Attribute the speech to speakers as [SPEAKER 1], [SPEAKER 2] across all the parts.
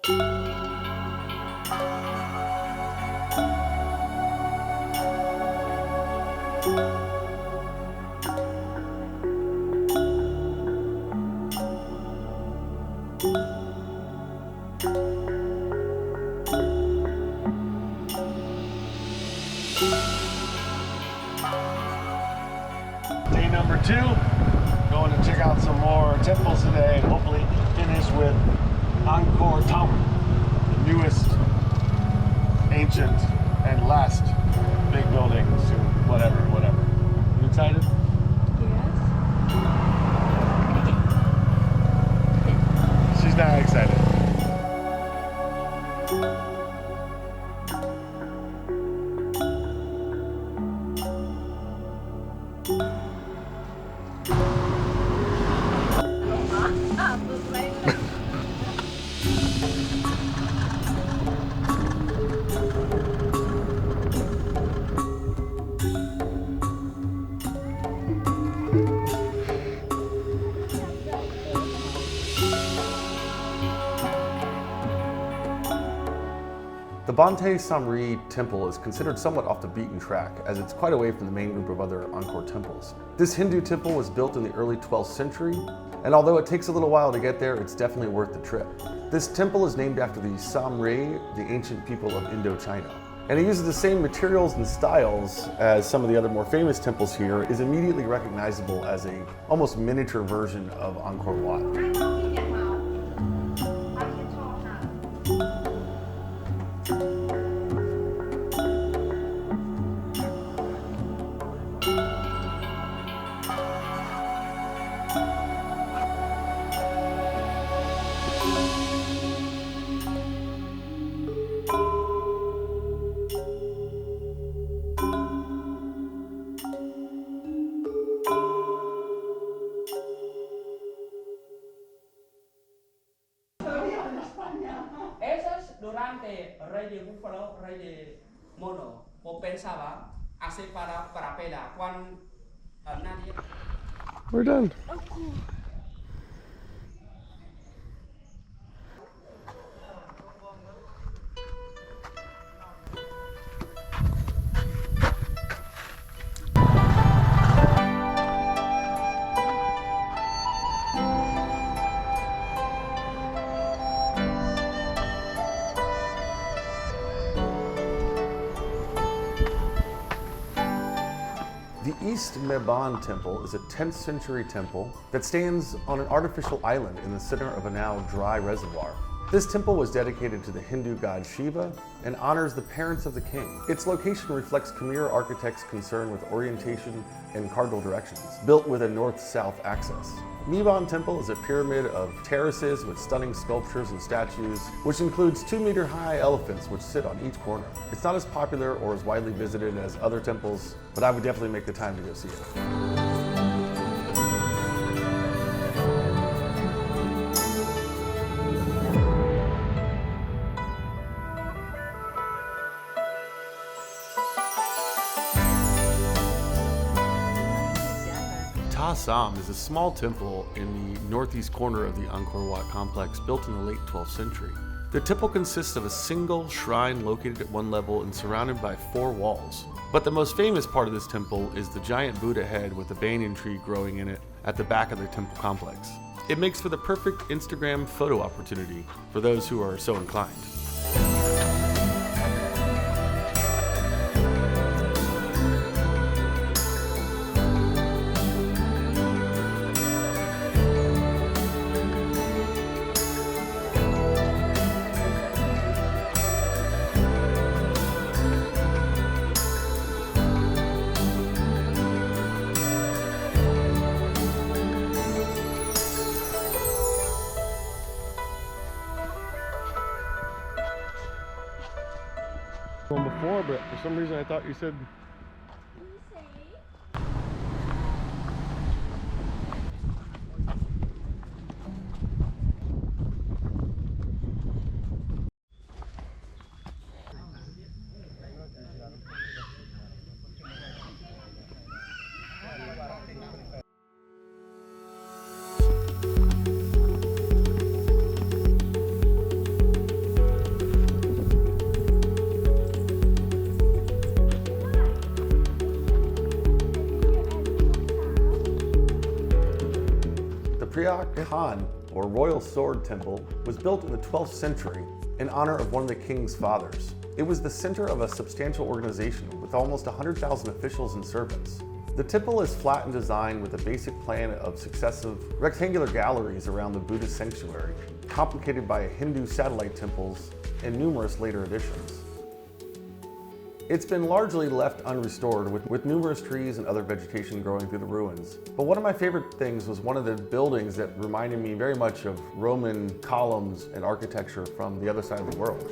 [SPEAKER 1] Day number 2, going to check out some more temples today and hopefully finish with Angkor Tower, the newest, ancient, and last big building to whatever. You excited?
[SPEAKER 2] Yes.
[SPEAKER 1] She's not excited.
[SPEAKER 3] The Bante Samri temple is considered somewhat off the beaten track, as it's quite away from the main group of other Angkor temples. This Hindu temple was built in the early 12th century, and although it takes a little while to get there, it's definitely worth the trip. This temple is named after the Samri, the ancient people of Indochina. And it uses the same materials and styles as some of the other more famous temples here, is immediately recognizable as a almost miniature version of Angkor Wat.
[SPEAKER 4] Durante Rey de Búfalo, Rey de Mono, o pensaba hacer para pela cuando nadie.
[SPEAKER 1] We're done.
[SPEAKER 3] The East Meban Temple is a 10th century temple that stands on an artificial island in the center of a now dry reservoir. This temple was dedicated to the Hindu god Shiva and honors the parents of the king. Its location reflects Khmer architects' concern with orientation and cardinal directions, built with a north-south axis. Meban Temple is a pyramid of terraces with stunning sculptures and statues, which includes 2-meter-high elephants which sit on each corner. It's not as popular or as widely visited as other temples, but I would definitely make the time to go see it. Siem is a small temple in the northeast corner of the Angkor Wat complex built in the late 12th century. The temple consists of a single shrine located at one level and surrounded by 4 walls. But the most famous part of this temple is the giant Buddha head with a banyan tree growing in it at the back of the temple complex. It makes for the perfect Instagram photo opportunity for those who are so inclined.
[SPEAKER 1] One before, but for some reason I thought you said
[SPEAKER 3] Ryak Khan, or Royal Sword Temple, was built in the 12th century in honor of one of the king's fathers. It was the center of a substantial organization with almost 100,000 officials and servants. The temple is flat in design with a basic plan of successive rectangular galleries around the Buddhist sanctuary, complicated by Hindu satellite temples and numerous later additions. It's been largely left unrestored with numerous trees and other vegetation growing through the ruins. But one of my favorite things was one of the buildings that reminded me very much of Roman columns and architecture from the other side of the world.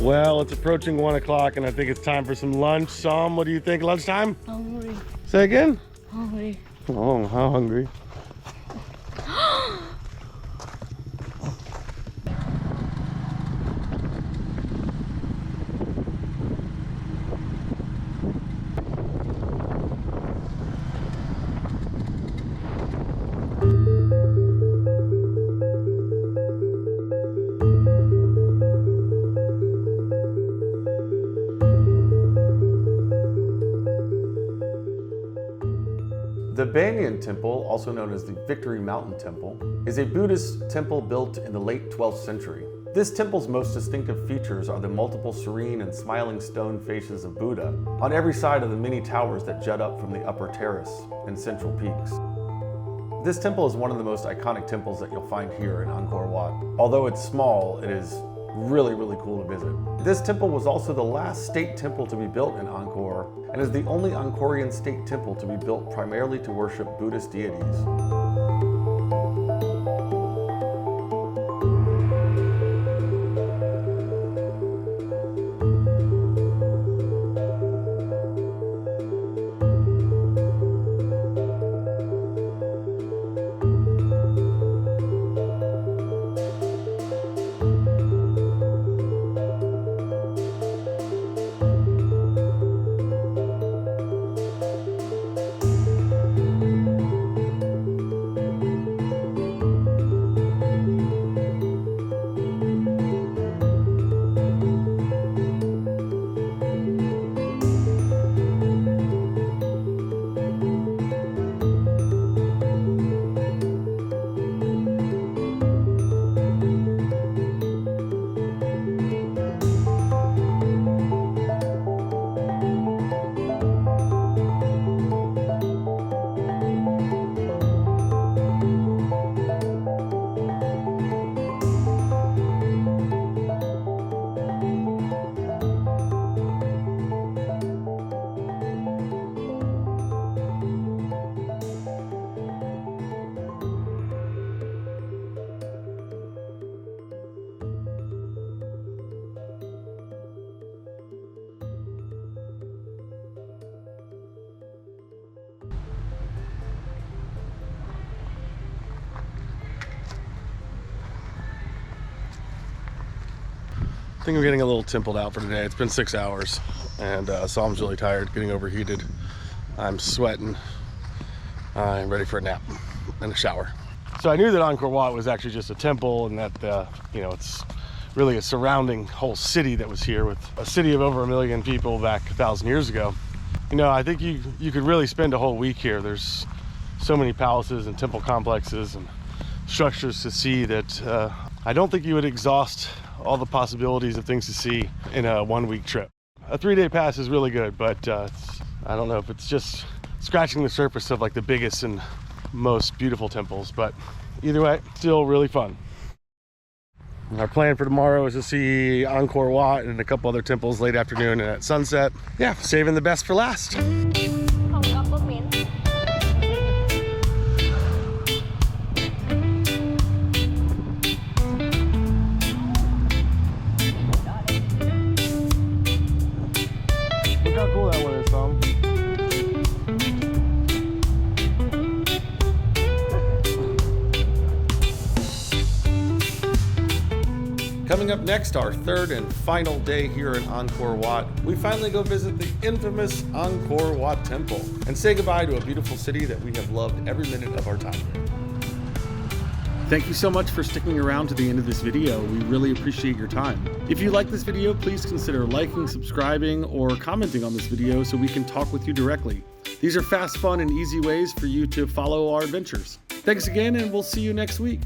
[SPEAKER 1] Well, it's approaching 1 o'clock and I think it's time for some lunch. Sam, what do you think? Lunchtime?
[SPEAKER 2] Hungry.
[SPEAKER 1] Say again?
[SPEAKER 2] Hungry.
[SPEAKER 1] Oh, how hungry?
[SPEAKER 3] The Banyan Temple, also known as the Victory Mountain Temple, is a Buddhist temple built in the late 12th century. This temple's most distinctive features are the multiple serene and smiling stone faces of Buddha on every side of the many towers that jut up from the upper terrace and central peaks. This temple is one of the most iconic temples that you'll find here in Angkor Wat. Although it's small, it is really cool to visit. This temple was also the last state temple to be built in Angkor and is the only Angkorian state temple to be built primarily to worship Buddhist deities.
[SPEAKER 1] I think I'm getting a little templed out for today. It's been 6 hours and Sam's really tired, getting overheated. I'm sweating. I'm ready for a nap and a shower. So I knew that Angkor Wat was actually just a temple and that, you know, it's really a surrounding whole city that was here, with a city of over 1 million people back 1,000 years ago. You know, I think you could really spend a whole week here. There's so many palaces and temple complexes and structures to see that I don't think you would exhaust all the possibilities of things to see in a 1-week trip. A 3-day pass is really good, but I don't know if it's just scratching the surface of like the biggest and most beautiful temples, but either way, still really fun. Our plan for tomorrow is to see Angkor Wat and a couple other temples late afternoon and at sunset. Yeah, saving the best for last. Look how cool that one is, Tom.
[SPEAKER 3] Coming up next, our third and final day here in Angkor Wat, we finally go visit the infamous Angkor Wat Temple and say goodbye to a beautiful city that we have loved every minute of our time here. Thank you so much for sticking around to the end of this video. We really appreciate your time. If you like this video, please consider liking, subscribing, or commenting on this video so we can talk with you directly. These are fast, fun, and easy ways for you to follow our adventures. Thanks again, and we'll see you next week.